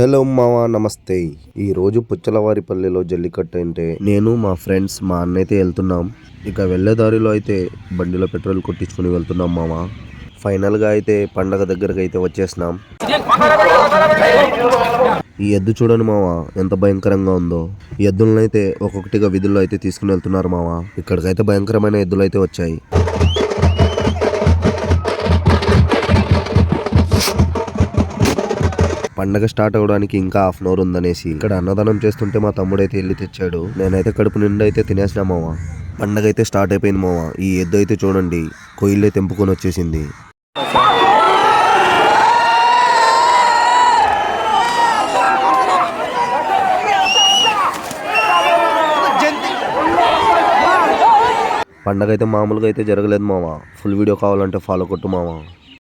Hello మావా, నమస్తే. ఈ రోజు పుచ్చలవారిపల్లిలో జల్లికట్టు అంటే నేను మా ఫ్రెండ్స్ మా అన్న అయితే వెళ్తున్నాం. ఇక వెళ్ళే దారిలో అయితే బండిలో పెట్రోల్ కొట్టించుకుని వెళ్తున్నాం మావా. ఫైనల్గా అయితే పండగ దగ్గరకు అయితే వచ్చేసినాం. ఈ ఎద్దు చూడండి మావా, ఎంత భయంకరంగా ఉందో. ఈ ఎద్దులను అయితే ఒక్కొక్కటిగా విధుల్లో అయితే తీసుకుని వెళ్తున్నారు మావా. ఇక్కడికైతే భయంకరమైన ఎద్దులు అయితే వచ్చాయి. పండగ స్టార్ట్ అవడానికి ఇంకా హాఫ్ అన్ అవర్ ఉందనేసి ఇక్కడ అన్నదానం చేస్తుంటే మా తమ్ముడైతే వెళ్ళి తెచ్చాడు. నేనైతే కడుపు నిండా అయితే తినేసినా మావా. పండగ అయితే స్టార్ట్ అయిపోయింది మావా. ఈ ఎద్దు అయితే చూడండి కొయ్యిలే తెంపుకొని వచ్చేసింది. పండగ అయితే మామూలుగా అయితే జరగలేదు మావా. ఫుల్ వీడియో కావాలంటే ఫాలో కొట్టు మావా.